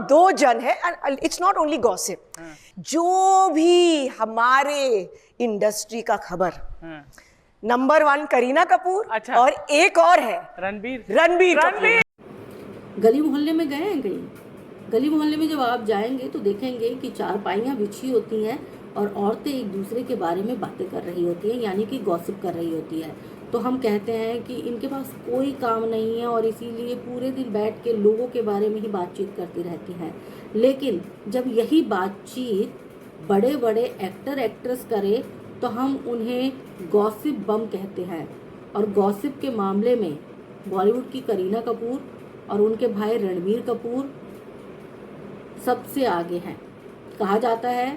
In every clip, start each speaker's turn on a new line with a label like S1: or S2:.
S1: दो जन है, इट्स नॉट ओनली गॉसिप, जो भी हमारे इंडस्ट्री का खबर, नंबर 1 करीना कपूर,
S2: अच्छा,
S1: और एक और है
S2: रणबीर
S1: कपूर।
S3: गली मोहल्ले में गए हैं कहीं? गली मोहल्ले में जब आप जाएंगे तो देखेंगे कि चारपाइयाँ बिछी होती हैं और औरतें एक दूसरे के बारे में बातें कर रही होती हैं, यानी कि गॉसिप कर रही होती है। तो हम कहते हैं कि इनके पास कोई काम नहीं है और इसीलिए पूरे दिन बैठ के लोगों के बारे में ही बातचीत करती रहती हैं। लेकिन जब यही बातचीत बड़े बड़े एक्टर एक्ट्रेस करे तो हम उन्हें गॉसिप बम कहते हैं। और गॉसिप के मामले में बॉलीवुड की करीना कपूर और उनके भाई रणबीर कपूर सबसे आगे हैं। कहा जाता है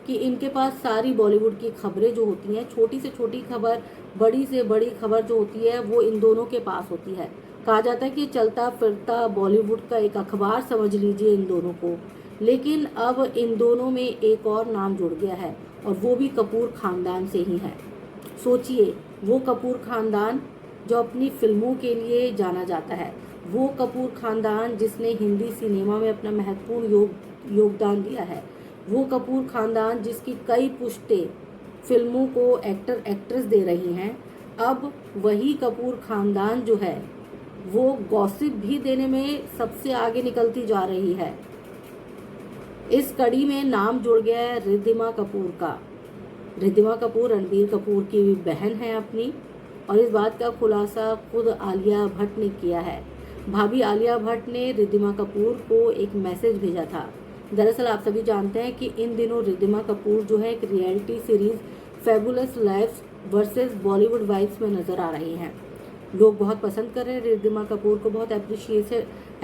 S3: कि इनके पास सारी बॉलीवुड की खबरें जो होती हैं, छोटी से छोटी खबर, बड़ी से बड़ी खबर जो होती है, वो इन दोनों के पास होती है। कहा जाता है कि चलता फिरता बॉलीवुड का एक अखबार समझ लीजिए इन दोनों को। लेकिन अब इन दोनों में एक और नाम जुड़ गया है और वो भी कपूर खानदान से ही है। सोचिए, वो कपूर खानदान जो अपनी फिल्मों के लिए जाना जाता है, वो कपूर खानदान जिसने हिंदी सिनेमा में अपना महत्वपूर्ण योगदान दिया है, वो कपूर खानदान जिसकी कई पुश्तें फिल्मों को एक्टर एक्ट्रेस दे रही हैं, अब वही कपूर खानदान जो है वो गॉसिप भी देने में सबसे आगे निकलती जा रही है। इस कड़ी में नाम जुड़ गया है रिद्धिमा कपूर का। रिद्धिमा कपूर रणबीर कपूर की बहन है अपनी, और इस बात का खुलासा खुद आलिया भट्ट ने किया है। भाभी आलिया भट्ट ने रिद्धिमा कपूर को एक मैसेज भेजा था। दरअसल आप सभी जानते हैं कि इन दिनों रिद्धिमा कपूर जो है एक reality series fabulous lives versus Bollywood wives में नजर आ रही हैं। लोग बहुत पसंद कर रहे हैं रिद्धिमा कपूर को, बहुत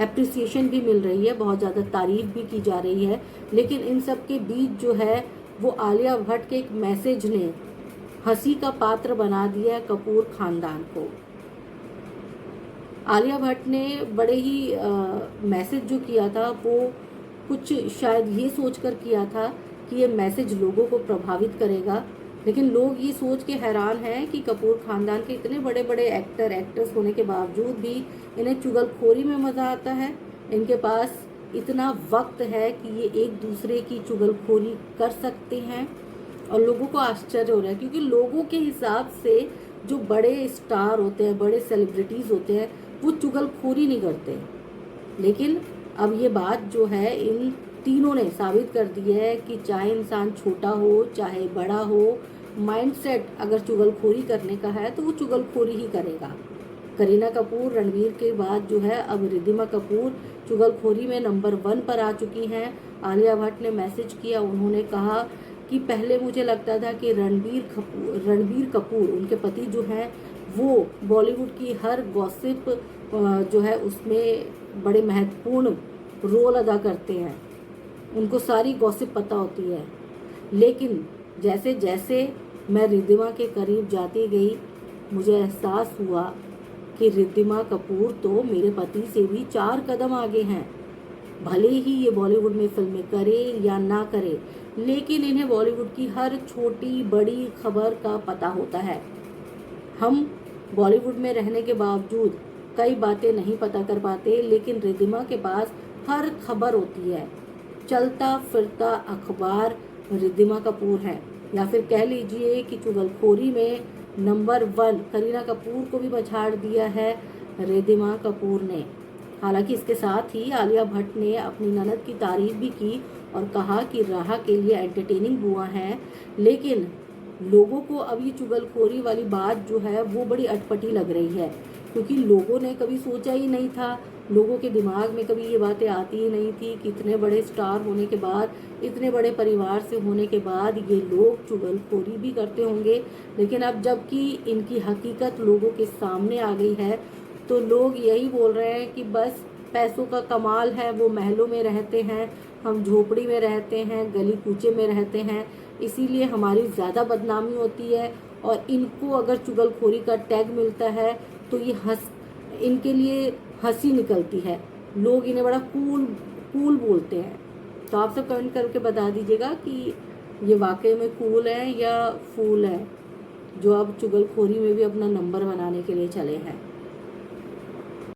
S3: एप्रिसिएशन भी मिल रही है, बहुत ज़्यादा तारीफ भी की जा रही है। लेकिन इन सब के बीच जो है वो आलिया भट्ट के एक मैसेज ने हंसी का पात्र बना दिया है कपूर खानदान को। आलिया भट्ट ने बड़े ही मैसेज जो किया था वो कुछ शायद ये सोचकर किया था कि ये मैसेज लोगों को प्रभावित करेगा, लेकिन लोग ये सोच के हैरान हैं कि कपूर खानदान के इतने बड़े बड़े एक्टर एक्ट्रेस होने के बावजूद भी इन्हें चुगलखोरी में मज़ा आता है। इनके पास इतना वक्त है कि ये एक दूसरे की चुगलखोरी कर सकते हैं और लोगों को आश्चर्य हो रहा है, क्योंकि लोगों के हिसाब से जो बड़े स्टार होते हैं, बड़े सेलिब्रिटीज़ होते हैं, वो चुगलखोरी नहीं करते। लेकिन अब ये बात जो है इन तीनों ने साबित कर दी है कि चाहे इंसान छोटा हो चाहे बड़ा हो, माइंडसेट अगर चुगलखोरी करने का है तो वो चुगलखोरी ही करेगा। करीना कपूर रणबीर के बाद जो है अब रिद्धिमा कपूर चुगलखोरी में नंबर 1 पर आ चुकी हैं। आलिया भट्ट ने मैसेज किया, उन्होंने कहा कि पहले मुझे लगता था कि रणबीर कपूर उनके पति जो हैं वो बॉलीवुड की हर गॉसिप जो है उसमें बड़े महत्वपूर्ण रोल अदा करते हैं, उनको सारी गॉसिप पता होती है। लेकिन जैसे जैसे मैं रिद्धिमा के करीब जाती गई, मुझे एहसास हुआ कि रिद्धिमा कपूर तो मेरे पति से भी 4 कदम आगे हैं। भले ही ये बॉलीवुड में फिल्में करे या ना करे, लेकिन इन्हें बॉलीवुड की हर छोटी बड़ी खबर का पता होता है। हम बॉलीवुड में रहने के बावजूद कई बातें नहीं पता कर पाते, लेकिन रिद्धिमा के पास हर खबर होती है। चलता फिरता अखबार रिद्धिमा कपूर है, या फिर कह लीजिए कि चुगलखोरी में नंबर 1 करीना कपूर को भी पछाड़ दिया है रिद्धिमा कपूर ने। हालांकि इसके साथ ही आलिया भट्ट ने अपनी ननद की तारीफ भी की और कहा कि राह के लिए एंटरटेनिंग बुआ हैं, लेकिन लोगों को अब ये चुगलखोरी वाली बात जो है वो बड़ी अटपटी लग रही है, क्योंकि लोगों ने कभी सोचा ही नहीं था, लोगों के दिमाग में कभी ये बातें आती ही नहीं थी कि इतने बड़े स्टार होने के बाद, इतने बड़े परिवार से होने के बाद ये लोग चुगलखोरी भी करते होंगे। लेकिन अब जबकि इनकी हकीकत लोगों के सामने आ गई है तो लोग यही बोल रहे हैं कि बस पैसों का कमाल है, वो महलों में रहते हैं, हम झोपड़ी में रहते हैं, गली कूचे में रहते हैं, इसीलिए हमारी ज़्यादा बदनामी होती है। और इनको अगर चुगलखोरी का टैग मिलता है तो ये इनके लिए हंसी निकलती है, लोग इन्हें बड़ा कूल बोलते हैं। तो आप सब कमेंट करके बता दीजिएगा कि ये वाकई में कूल है या फूल है, जो अब चुगलखोरी में भी अपना नंबर बनाने के लिए चले हैं।